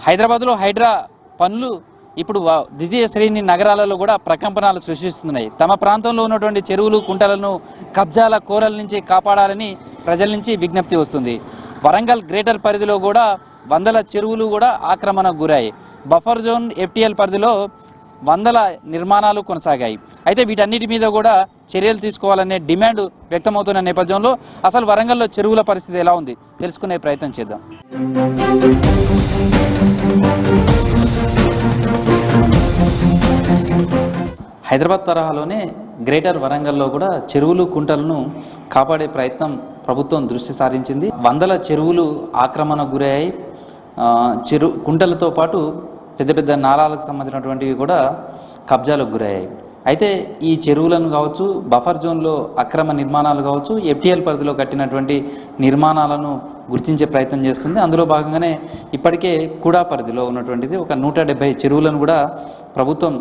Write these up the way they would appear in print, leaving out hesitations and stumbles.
హైదరాబాద్లో హైడ్రా పనులు ఇప్పుడు ద్వితీయ శ్రేణి నగరాలలో కూడా ప్రకంపనలు సృష్టిస్తున్నాయి. తమ ప్రాంతంలో ఉన్నటువంటి చెరువులు కుంటలను కబ్జాల కోరల నుంచి కాపాడాలని ప్రజల నుంచి విజ్ఞప్తి వస్తుంది. వరంగల్ గ్రేటర్ పరిధిలో కూడా వందల చెరువులు కూడా ఆక్రమణకు గురాయి. బఫర్ జోన్ FTL పరిధిలో వందల నిర్మాణాలు కొనసాగాయి. అయితే వీటన్నిటి మీద కూడా చర్యలు తీసుకోవాలనే డిమాండ్ వ్యక్తమవుతున్న నేపథ్యంలో అసలు వరంగల్లో చెరువుల పరిస్థితి ఎలా ఉంది తెలుసుకునే ప్రయత్నం చేద్దాం. హైదరాబాద్ తరహాలోనే గ్రేటర్ వరంగల్లో కూడా చెరువులు కుంటలను కాపాడే ప్రయత్నం ప్రభుత్వం దృష్టి సారించింది. వందల చెరువులు ఆక్రమణకు గురయ్యాయి. కుంటలతో పాటు పెద్ద పెద్ద నాలాలకు సంబంధించినటువంటివి కూడా కబ్జాలకు గురయ్యాయి. అయితే ఈ చెరువులను కావచ్చు, బఫర్ జోన్లో అక్రమ నిర్మాణాలు కావచ్చు, FTL పరిధిలో కట్టినటువంటి నిర్మాణాలను గుర్తించే ప్రయత్నం చేస్తుంది. అందులో భాగంగానే ఇప్పటికే కూడా పరిధిలో ఉన్నటువంటిది ఒక 170 చెరువులను కూడా ప్రభుత్వం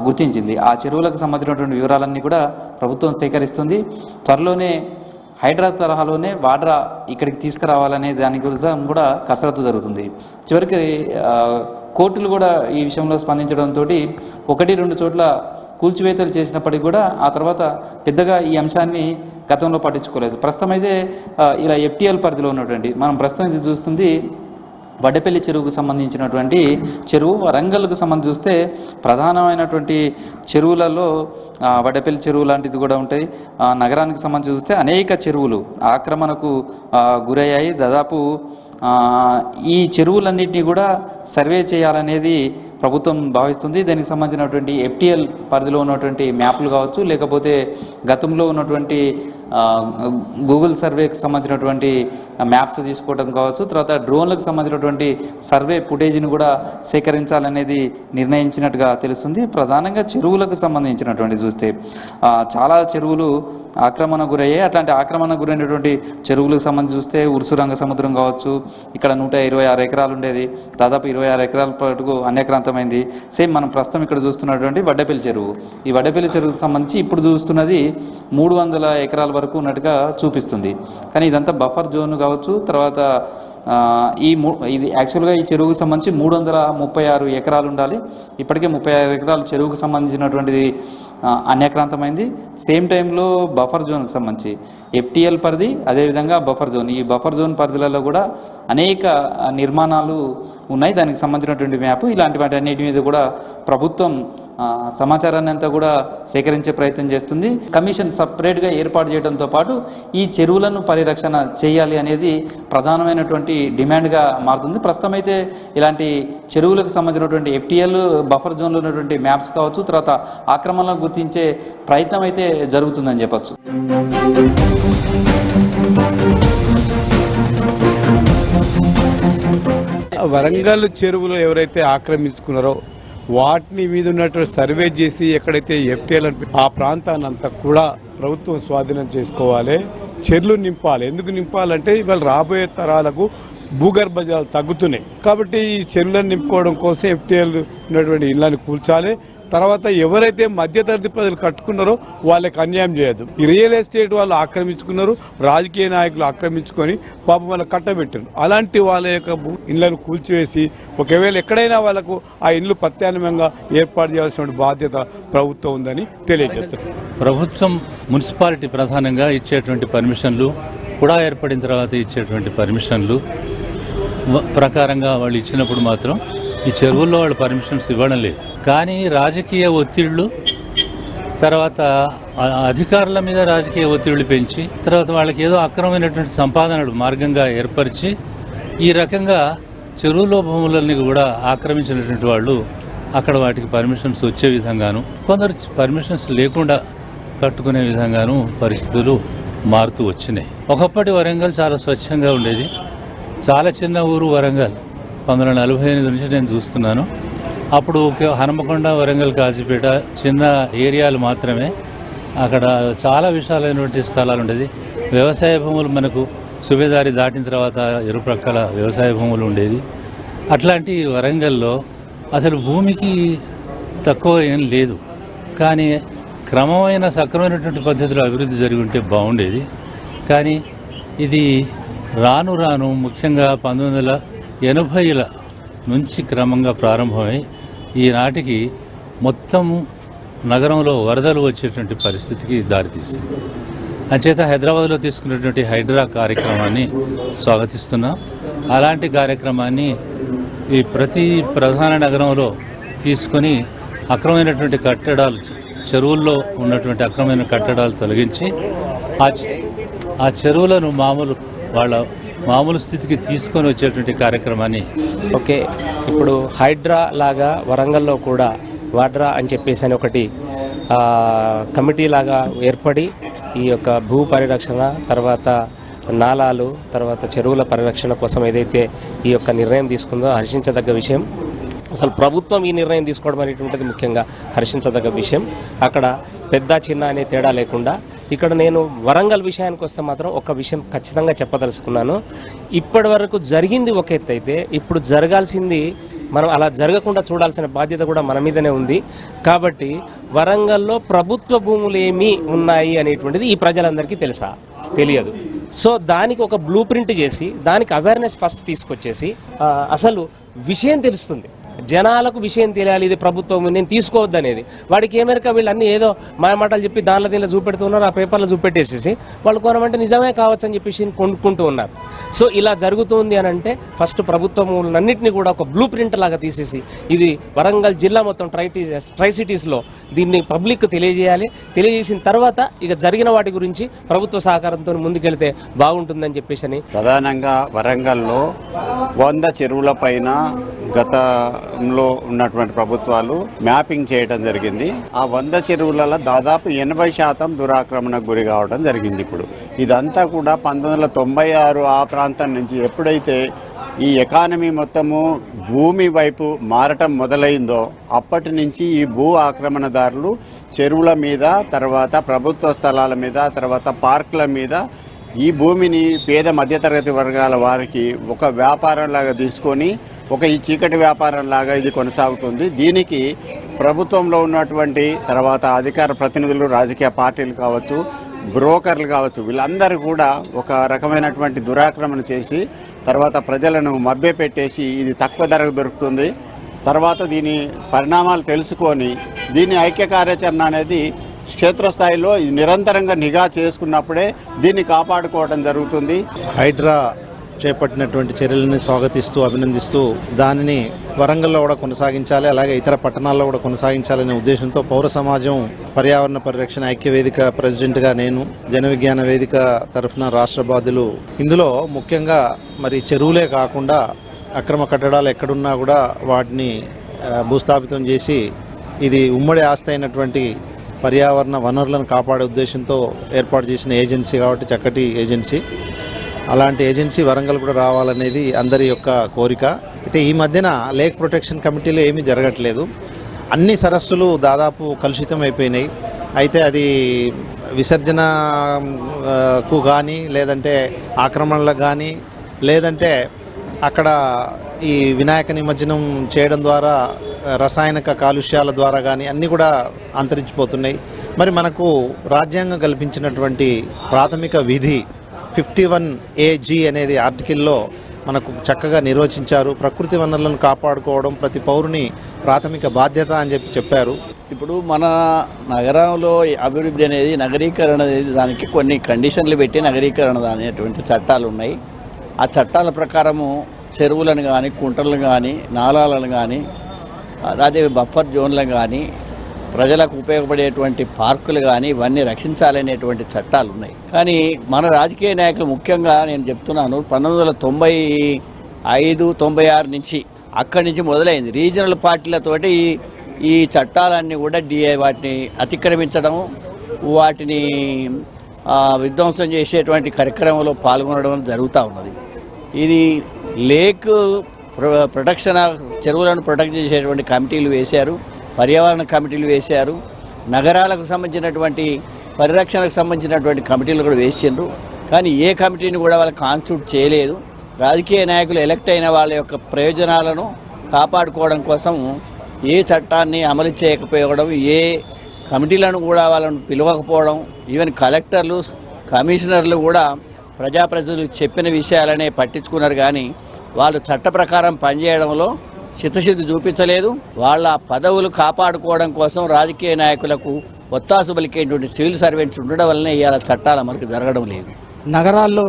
గుర్తించింది. ఆ చెరువులకు సంబంధించినటువంటి వివరాలన్నీ కూడా ప్రభుత్వం సేకరిస్తుంది. త్వరలోనే హైడ్రా తరహాలోనే వాడ్రా ఇక్కడికి తీసుకురావాలనే దాని కోసం కూడా కసరత్తు జరుగుతుంది. చివరికి కోర్టులు కూడా ఈ విషయంలో స్పందించడంతో 1-2 చోట్ల కూల్చివేతలు చేసినప్పటికీ కూడా ఆ తర్వాత పెద్దగా ఈ అంశాన్ని గతంలో పట్టించుకోలేదు. ప్రస్తుతం అయితే ఇలా FTL పరిధిలో ఉన్నటువంటి మనం ప్రస్తుతం ఇది చూస్తుంది వడ్డపల్లి చెరువుకు సంబంధించినటువంటి చెరువు. వరంగల్కు సంబంధించి చూస్తే ప్రధానమైనటువంటి చెరువులలో వడ్డపల్లి చెరువు లాంటిది కూడా ఉంటాయి. నగరానికి సంబంధించి చూస్తే అనేక చెరువులు ఆక్రమణకు గురయ్యాయి. దాదాపు ఈ చెరువులన్నింటినీ కూడా సర్వే చేయాలనేది ప్రభుత్వం భావిస్తుంది. దానికి సంబంధించినటువంటి FTL పరిధిలో ఉన్నటువంటి మ్యాప్లు కావచ్చు, లేకపోతే గతంలో ఉన్నటువంటి గూగుల్ సర్వేకి సంబంధించినటువంటి మ్యాప్స్ తీసుకోవడం కావచ్చు, తర్వాత డ్రోన్లకు సంబంధించినటువంటి సర్వే ఫుటేజ్ని కూడా సేకరించాలనేది నిర్ణయించినట్టుగా తెలుస్తుంది. ప్రధానంగా చెరువులకు సంబంధించినటువంటి చూస్తే చాలా చెరువులు ఆక్రమణ గురయ్యాయి. అట్లాంటి ఆక్రమణ గురైనటువంటి చెరువులకు సంబంధించి చూస్తే ఉర్సురంగ సముద్రం కావచ్చు, ఇక్కడ 126 ఎకరాలు ఉండేది, దాదాపు 26 ఎకరాల పాటుకు అన్యక్రాంతమైంది. సేమ్ మనం ప్రస్తుతం ఇక్కడ చూస్తున్నటువంటి వడ్డపల్లి చెరువు, ఈ వడ్డపల్లి చెరువుకు సంబంధించి ఇప్పుడు చూస్తున్నది 300 ఎకరాల వరకు ఉన్నట్టుగా చూపిస్తుంది. కానీ ఇదంతా బఫర్ జోన్ కావచ్చు. తర్వాత ఇది యాక్చువల్గా ఈ చెరువుకు సంబంధించి 336 ఎకరాలు ఉండాలి. ఇప్పటికే 36 ఎకరాలు చెరువుకు సంబంధించినటువంటిది అన్యక్రాంతమైంది. సేమ్ టైంలో బఫర్ జోన్కి సంబంధించి FTL పరిధి, అదేవిధంగా బఫర్ జోన్, ఈ బఫర్ జోన్ పరిధిలలో కూడా అనేక నిర్మాణాలు ఉన్నాయి. దానికి సంబంధించినటువంటి మ్యాప్ ఇలాంటి వాటి అన్నిటి మీద కూడా ప్రభుత్వం సమాచారాన్ని అంతా కూడా సేకరించే ప్రయత్నం చేస్తుంది. కమిషన్ సపరేట్గా ఏర్పాటు చేయడంతో పాటు ఈ చెరువులను పరిరక్షణ చేయాలి అనేది ప్రధానమైనటువంటి డిమాండ్గా మారుతుంది. ప్రస్తుతం అయితే ఇలాంటి చెరువులకు సంబంధించినటువంటి FTL బఫర్ జోన్లో ఉన్నటువంటి మ్యాప్స్ కావచ్చు, తర్వాత ఆక్రమణలను గుర్తించే ప్రయత్నం అయితే జరుగుతుందని చెప్పచ్చు. వరంగల్ చెరువులు ఎవరైతే ఆక్రమించుకున్నారో వాటిని మీద ఉన్నటువంటి సర్వే చేసి ఎక్కడైతే FTL ఆ ప్రాంతాన్ని అంతా కూడా ప్రభుత్వం స్వాధీనం చేసుకోవాలి, చెర్లు నింపాలి. ఎందుకు నింపాలంటే ఇవాళ రాబోయే తరాలకు భూగర్భ జలాలు తగ్గుతున్నాయి కాబట్టి ఈ చెరువులను నింపుకోవడం కోసం FTL ఉన్నటువంటి ఇళ్లను కూల్చాలి. తర్వాత ఎవరైతే మధ్యతరగతి ప్రజలు కట్టుకున్నారో వాళ్ళకి అన్యాయం చేయదు. ఈ రియల్ ఎస్టేట్ వాళ్ళు ఆక్రమించుకున్నారు, రాజకీయ నాయకులు ఆక్రమించుకొని పాపం వాళ్ళకి కట్టబెట్టారు. అలాంటి వాళ్ళ యొక్క ఇళ్లను కూల్చివేసి ఒకవేళ ఎక్కడైనా వాళ్ళకు ఆ ఇళ్లు ప్రత్యామ్నాయంగా ఏర్పాటు చేయాల్సిన బాధ్యత ప్రభుత్వం ఉందని తెలియజేస్తారు. ప్రభుత్వం మున్సిపాలిటీ ప్రధానంగా ఇచ్చేటువంటి పర్మిషన్లు, కూడా ఏర్పడిన తర్వాత ఇచ్చేటువంటి పర్మిషన్లు ప్రకారంగా వాళ్ళు ఇచ్చినప్పుడు మాత్రం ఈ చెరువుల్లో వాళ్ళు పర్మిషన్స్ ఇవ్వడం లేదు. కానీ రాజకీయ ఒత్తిళ్లు, తర్వాత అధికారుల మీద రాజకీయ ఒత్తిళ్లు పెంచి, తర్వాత వాళ్ళకి ఏదో అక్రమమైనటువంటి సంపాదనలు మార్గంగా ఏర్పరిచి ఈ రకంగా చెరువులో భూములన్నీ కూడా ఆక్రమించినటువంటి వాళ్ళు అక్కడ వాటికి పర్మిషన్స్ వచ్చే విధంగాను, కొందరు పర్మిషన్స్ లేకుండా కట్టుకునే విధంగాను పరిస్థితులు మారుతూ వచ్చినాయి. ఒకప్పటి వరంగల్ చాలా స్వచ్ఛంగా ఉండేది. చాలా చిన్న ఊరు వరంగల్. 1948 నుంచి నేను చూస్తున్నాను. అప్పుడు హనుమకొండ, వరంగల్, కాజీపేట చిన్న ఏరియాలు మాత్రమే. అక్కడ చాలా విశాలమైనటువంటి స్థలాలు ఉండేది. వ్యవసాయ భూములు మనకు సుబేదారి దాటిన తర్వాత ఇరుప్రక్కల వ్యవసాయ భూములు ఉండేది. అట్లాంటి వరంగల్లో అసలు భూమికి తక్కువ ఏం లేదు. కానీ క్రమమైన సక్రమైనటువంటి పద్ధతిలో అభివృద్ధి జరిగి ఉంటే బాగుండేది. కానీ ఇది రాను రాను ముఖ్యంగా 1980ల నుంచి క్రమంగా ప్రారంభమై ఈనాటికి మొత్తం నగరంలో వరదలు వచ్చేటువంటి పరిస్థితికి దారితీస్తుంది. అంచేత హైదరాబాద్లో తీసుకున్నటువంటి హైడ్రా కార్యక్రమాన్ని స్వాగతిస్తున్నాం. అలాంటి కార్యక్రమాన్ని ఈ ప్రతి ప్రధాన నగరంలో తీసుకొని అక్రమైనటువంటి కట్టడాలు, చెరువుల్లో ఉన్నటువంటి అక్రమైన కట్టడాలు తొలగించి ఆ చెరువులను మామూలు స్థితికి తీసుకొని వచ్చేటువంటి కార్యక్రమాన్ని. ఓకే, ఇప్పుడు హైడ్రా లాగా వరంగల్లో కూడా వాడ్రా అని చెప్పేసి అని ఒకటి కమిటీ లాగా ఏర్పడి ఈ యొక్క భూ పరిరక్షణ, తర్వాత నాలాలు, తర్వాత చెరువుల పరిరక్షణ కోసం ఏదైతే ఈ యొక్క నిర్ణయం తీసుకుందో హర్షించదగ్గ విషయం. అసలు ప్రభుత్వం ఈ నిర్ణయం తీసుకోవడం అనేటువంటిది ముఖ్యంగా హర్షించదగ్గ విషయం. అక్కడ పెద్ద చిన్న అనే తేడా లేకుండా ఇక్కడ నేను వరంగల్ విషయానికి వస్తే మాత్రం ఒక విషయం ఖచ్చితంగా చెప్పదలుచుకున్నాను. ఇప్పటి వరకు జరిగింది ఒక ఎత్తు అయితే ఇప్పుడు జరగాల్సింది మనం అలా జరగకుండా చూడాల్సిన బాధ్యత కూడా మన మీదనే ఉంది. కాబట్టి వరంగల్లో ప్రభుత్వ భూములు ఏమి ఉన్నాయి అనేటువంటిది ఈ ప్రజలందరికీ తెలియదు. సో దానికి ఒక బ్లూ ప్రింట్ చేసి దానికి అవేర్నెస్ ఫస్ట్ తీసుకొచ్చేసి అసలు విషయం తెలుస్తుంది, జనాలకు విషయం తెలియాలి, ఇది ప్రభుత్వం నేను తీసుకోవద్దు అనేది. వాడికి ఏమేరక వీళ్ళన్నీ ఏదో మాయమాటలు చెప్పి దీనిలో చూపెడుతున్నారు, ఆ పేపర్లో చూపెట్టేసేసి వాళ్ళు కొనమంటే నిజమే కావచ్చు అని చెప్పేసి కొనుక్కుంటూ ఉన్నారు. సో ఇలా జరుగుతుంది అని అంటే ఫస్ట్ ప్రభుత్వములన్నింటినీ కూడా ఒక బ్లూ ప్రింట్ లాగా తీసేసి ఇది వరంగల్ జిల్లా మొత్తం ట్రై సిటీస్లో దీన్ని పబ్లిక్ తెలియజేయాలి. తెలియజేసిన తర్వాత ఇక జరిగిన వాటి గురించి ప్రభుత్వ సహకారంతో ముందుకెళ్తే బాగుంటుందని చెప్పేసి అని. ప్రధానంగా వరంగల్లో 100 చెరువుల పైన గతంలో ఉన్నటువంటి ప్రభుత్వాలు మ్యాపింగ్ చేయడం జరిగింది. ఆ 100 చెరువులలో దాదాపు 80% దురాక్రమణకు గురి కావడం జరిగింది. ఇప్పుడు ఇదంతా కూడా 1996 ఆ ప్రాంతం నుంచి ఎప్పుడైతే ఈ ఎకానమీ మొత్తము భూమి వైపు మారటం మొదలైందో అప్పటి నుంచి ఈ భూ ఆక్రమణదారులు చెరువుల మీద, తర్వాత ప్రభుత్వ స్థలాల మీద, తర్వాత పార్కుల మీద ఈ భూమిని పేద మధ్యతరగతి వర్గాల వారికి ఒక వ్యాపారంలాగా తీసుకొని ఈ చీకటి వ్యాపారంలాగా ఇది కొనసాగుతుంది. దీనికి ప్రభుత్వంలో ఉన్నటువంటి తర్వాత అధికార ప్రతినిధులు, రాజకీయ పార్టీలు కావచ్చు, బ్రోకర్లు కావచ్చు, వీళ్ళందరూ కూడా ఒక రకమైనటువంటి దురాక్రమణ చేసి తర్వాత ప్రజలను మభ్యపెట్టేసి ఇది తక్కువ ధరకు దొరుకుతుంది, తర్వాత దీని పరిణామాలు తెలుసుకొని దీని ఐక్య కార్యాచరణ అనేది క్షేత్రస్థాయిలో నిరంతరంగా నిఘా చేసుకున్నప్పుడే దీన్ని కాపాడుకోవడం జరుగుతుంది. హైడ్రా చేపట్టినటువంటి చర్యలని స్వాగతిస్తూ, అభినందిస్తూ దానిని వరంగల్లో కూడా కొనసాగించాలి, అలాగే ఇతర పట్టణాల్లో కూడా కొనసాగించాలనే ఉద్దేశంతో పౌర సమాజం పర్యావరణ పరిరక్షణ ఐక్య వేదిక ప్రెసిడెంట్గా నేను, జన విజ్ఞాన వేదిక తరఫున రాష్ట్ర బాధ్యులు, ఇందులో ముఖ్యంగా మరి చెరువులే కాకుండా అక్రమ కట్టడాలు ఎక్కడున్నా కూడా వాటిని భూస్థాపితం చేసి ఇది ఉమ్మడి ఆస్తి అయినటువంటి పర్యావరణ వనరులను కాపాడే ఉద్దేశంతో ఏర్పాటు చేసిన ఏజెన్సీ కాబట్టి చక్కటి ఏజెన్సీ. అలాంటి ఏజెన్సీ వరంగల్ కూడా రావాలనేది అందరి యొక్క కోరిక. అయితే ఈ మధ్యన లేక్ ప్రొటెక్షన్ కమిటీలో ఏమీ జరగట్లేదు. అన్ని సరస్సులు దాదాపు కలుషితం అయిపోయినాయి. అయితే అది విసర్జనకు కానీ, లేదంటే ఆక్రమణలకు కానీ, లేదంటే అక్కడ ఈ వినాయక నిమజ్జనం చేయడం ద్వారా రసాయనిక కాలుష్యాల ద్వారా కానీ అన్నీ కూడా అంతరించిపోతున్నాయి. మరి మనకు రాజ్యాంగం కల్పించినటువంటి ప్రాథమిక విధి 51AG అనేది ఆర్టికల్లో మనకు చక్కగా నిర్వచించారు. ప్రకృతి వనరులను కాపాడుకోవడం ప్రతి పౌరుని ప్రాథమిక బాధ్యత అని చెప్పారు. ఇప్పుడు మన నగరంలో అభివృద్ధి అనేది, నగరీకరణ అనేది, దానికి కొన్ని కండిషన్లు పెట్టి నగరీకరణ అనేటువంటి చట్టాలు ఉన్నాయి. ఆ చట్టాల ప్రకారము చెరువులను కానీ, కుంటలను కానీ, నాలాలను కానీ, అదే బఫర్ జోన్లను కానీ, ప్రజలకు ఉపయోగపడేటువంటి పార్కులు కానీ ఇవన్నీ రక్షించాలనేటువంటి చట్టాలు ఉన్నాయి. కానీ మన రాజకీయ నాయకులు ముఖ్యంగా నేను చెప్తున్నాను 1995-96 నుంచి అక్కడి నుంచి మొదలైంది. రీజనల్ పార్టీలతోటి ఈ చట్టాలన్నీ కూడా వాటిని అతిక్రమించడం, వాటిని విధ్వంసం చేసేటువంటి కార్యక్రమంలో పాల్గొనడం జరుగుతూ ఉన్నది. ఇది లేక్ ప్రొటెక్షన్, చెరువులను ప్రొటెక్ట్ చేసేటువంటి కమిటీలు వేశారు, పర్యావరణ కమిటీలు వేశారు, నగరాలకు సంబంధించినటువంటి పరిరక్షణకు సంబంధించినటువంటి కమిటీలు కూడా వేసిండ్రు. కానీ ఏ కమిటీని కూడా వాళ్ళు కాన్స్టిట్యూట్ చేయలేదు. రాజకీయ నాయకులు ఎలక్ట్ అయిన వాళ్ళ యొక్క ప్రయోజనాలను కాపాడుకోవడం కోసం ఏ చట్టాన్ని అమలు చేయకపోవడం, ఏ కమిటీలను కూడా వాళ్ళను పిలవకపోవడం, ఈవెన్ కలెక్టర్లు కమిషనర్లు కూడా ప్రజాప్రతినిధులు చెప్పిన విషయాలనే పట్టించుకున్నారు. కానీ వాళ్ళు చట్ట ప్రకారం పనిచేయడంలో చిత్తశుద్ధి చూపించలేదు. వాళ్ళ పదవులు కాపాడుకోవడం కోసం రాజకీయ నాయకులకు ఒత్తాసు పలికేటువంటి సివిల్ సర్వెంట్స్ ఉండడం వల్లనే ఇవాళ చట్టాలు మనకు జరగడం లేదు. నగరాల్లో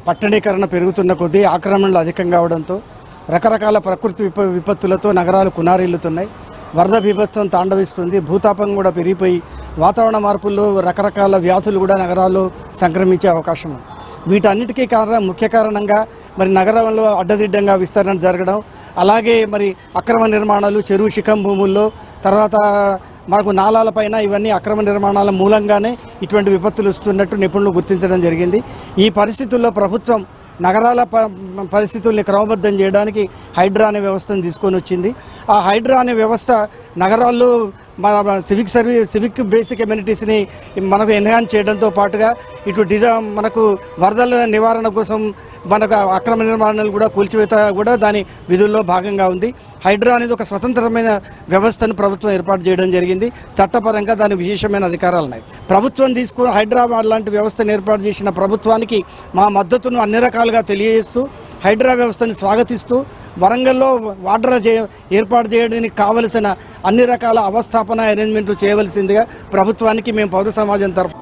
పట్టణీకరణ పెరుగుతున్న కొద్దీ ఆక్రమణలు అధికంగా అవడంతో రకరకాల ప్రకృతి విపత్తులతో నగరాలు కునారిల్లుతున్నాయి. వరద బీభత్సం తాండవిస్తుంది. భూతాపం కూడా పెరిగిపోయి వాతావరణ మార్పుల్లో రకరకాల వ్యాధులు కూడా నగరాల్లో సంక్రమించే అవకాశం ఉంది. వీటన్నిటికీ ముఖ్య కారణంగా మరి నగరంలో అడ్డదిడ్డంగా విస్తరణ జరగడం, అలాగే మరి అక్రమ నిర్మాణాలు, చెరువు శిఖం భూముల్లో, తర్వాత మనకు నాలాలపైన ఇవన్నీ అక్రమ నిర్మాణాల మూలంగానే ఇటువంటి విపత్తులు వస్తున్నట్టు నిపుణులు గుర్తించడం జరిగింది. ఈ పరిస్థితుల్లో ప్రభుత్వం నగరాల పరిస్థితుల్ని క్రమబద్ధం చేయడానికి హైడ్రా అనే వ్యవస్థను తీసుకొని వచ్చింది. ఆ హైడ్రా అనే వ్యవస్థ నగరాల్లో మన సివిక్ బేసిక్ ఎమ్యూనిటీస్ని మనకు ఎన్హాన్స్ చేయడంతో పాటుగా ఇటు మనకు వరదల నివారణ కోసం మనకు అక్రమ నిర్మాణాలు కూడా కూల్చివేత కూడా దాని విధుల్లో భాగంగా ఉంది. హైడ్రా అనేది ఒక స్వతంత్రమైన వ్యవస్థను ప్రభుత్వం ఏర్పాటు చేయడం జరిగింది. చట్టపరంగా దానికి విశేషమైన అధికారాలు ఉన్నాయి. ప్రభుత్వం తీసుకుని హైడ్రా లాంటి వ్యవస్థను ఏర్పాటు చేసిన ప్రభుత్వానికి మా మద్దతును అన్ని రకాలుగా తెలియజేస్తూ హైడ్రా వ్యవస్థని స్వాగతిస్తూ వరంగల్లో వాటర్ ఏర్పాటు చేయడానికి కావలసిన అన్ని రకాల అవస్థాపన అరేంజ్మెంట్లు చేయవలసిందిగా ప్రభుత్వానికి మేము పౌర సమాజం తరఫు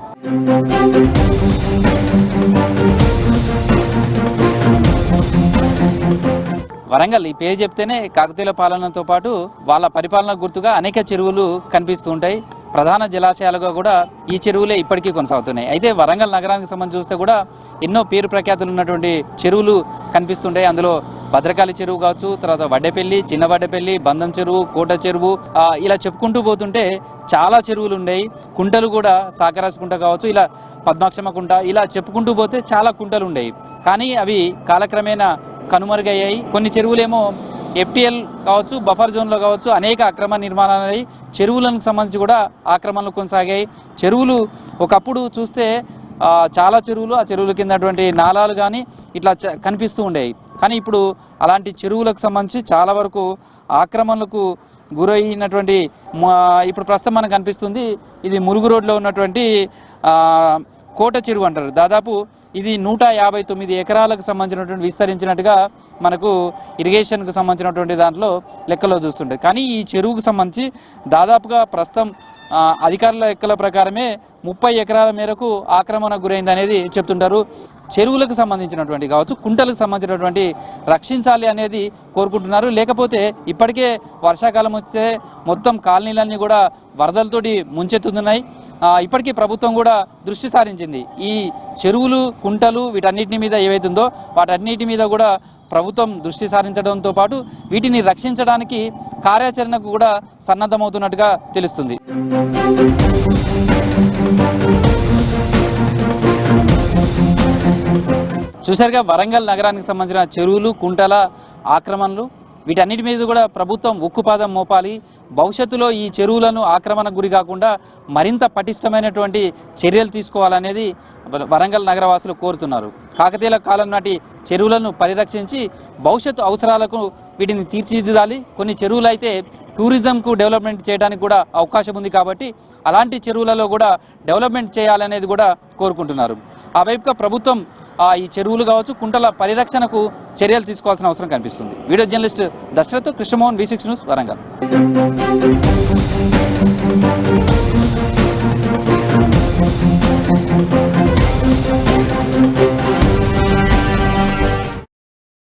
వరంగల్ ఈ పేరు చెప్తేనే కాకతీయుల పాలనతో పాటు వాళ్ళ పరిపాలన గుర్తుగా అనేక చెరువులు కనిపిస్తూ ఉంటాయి. ప్రధాన జలాశయాలుగా కూడా ఈ చెరువులే ఇప్పటికీ కొనసాగుతున్నాయి. అయితే వరంగల్ నగరానికి సంబంధించి చూస్తే కూడా ఎన్నో పేరు ప్రఖ్యాతులు ఉన్నటువంటి చెరువులు కనిపిస్తుంటాయి. అందులో భద్రకాళి చెరువు కావచ్చు, తర్వాత వడ్డేపల్లి, చిన్న వడ్డేపల్లి, బంధం చెరువు, కోట చెరువు, ఇలా చెప్పుకుంటూ పోతుంటే చాలా చెరువులు ఉన్నాయి. కుంటలు కూడా సాకరాజు కుంట కావచ్చు, ఇలా పద్మాక్షమ కుంట, ఇలా చెప్పుకుంటూ పోతే చాలా కుంటలు ఉండేవి. కానీ అవి కాలక్రమేణా కనుమరుగయ్యాయి. కొన్ని చెరువులేమో FTL కావచ్చు, బఫర్ జోన్లో కావచ్చు అనేక అక్రమ నిర్మాణాలు చెరువులకు సంబంధించి కూడా ఆక్రమణలు కొనసాగాయి. చెరువులు ఒకప్పుడు చూస్తే చాలా చెరువులు, ఆ చెరువుల కిందటువంటి నాలాలు కానీ ఇట్లా కనిపిస్తూ ఉండేవి. కానీ ఇప్పుడు అలాంటి చెరువులకు సంబంధించి చాలా వరకు ఆక్రమణలకు గురైనటువంటి ఇప్పుడు ప్రస్తుతం మనకు కనిపిస్తుంది. ఇది మురుగు రోడ్లో ఉన్నటువంటి కోట చెరువు అంటారు. దాదాపు ఇది 159 ఎకరాలకు సంబంధించినటువంటి విస్తరించినట్టుగా మనకు ఇరిగేషన్కు సంబంధించినటువంటి దాంట్లో లెక్కలో చూస్తుంటాయి. కానీ ఈ చెరువుకు సంబంధించి దాదాపుగా ప్రస్తుతం అధికారుల లెక్కల ప్రకారమే 30 ఎకరాల మేరకు ఆక్రమణ గురైంది అనేది చెప్తుంటారు. చెరువులకు సంబంధించినటువంటి కావచ్చు, కుంటలకు సంబంధించినటువంటి రక్షించాలి అనేది కోరుకుంటున్నారు. లేకపోతే ఇప్పటికే వర్షాకాలం వస్తే మొత్తం కాలనీలన్నీ కూడా వరదలతోటి ముంచెత్తుతున్నాయి. ఇప్పటికీ ప్రభుత్వం కూడా దృష్టి సారించింది. ఈ చెరువులు, కుంటలు వీటన్నిటి మీద ఏవైతుందో వాటన్నిటి మీద కూడా ప్రభుత్వం దృష్టి సారించడంతో పాటు వీటిని రక్షించడానికి కార్యాచరణకు కూడా సన్నద్ధమవుతున్నట్టుగా తెలుస్తుంది. చూసారుగా వరంగల్ నగరానికి సంబంధించిన చెరువులు, కుంటల ఆక్రమణలు వీటన్నిటి మీద కూడా ప్రభుత్వం ఉక్కుపాదం మోపాలి. భవిష్యత్తులో ఈ చెరువులను ఆక్రమణకు గురి కాకుండా మరింత పటిష్టమైనటువంటి చర్యలు తీసుకోవాలనేది వరంగల్ నగరవాసులు కోరుతున్నారు. కాకతీయుల కాలం నాటి చెరువులను పరిరక్షించి భవిష్యత్తు అవసరాలకు వీటిని తీర్చిదిద్దాలి. కొన్ని చెరువులు అయితే టూరిజంకు డెవలప్మెంట్ చేయడానికి కూడా అవకాశం ఉంది కాబట్టి అలాంటి చెరువులలో కూడా డెవలప్మెంట్ చేయాలనేది కూడా కోరుకుంటున్నారు. ఆ వైపుగా ప్రభుత్వం ఈ చెరువులు కావచ్చు, కుంటల పరిరక్షణకు చర్యలు తీసుకోవాల్సిన అవసరం కనిపిస్తుంది. Video journalist Dashrath, Krishnamohan, V6 news, Warangal.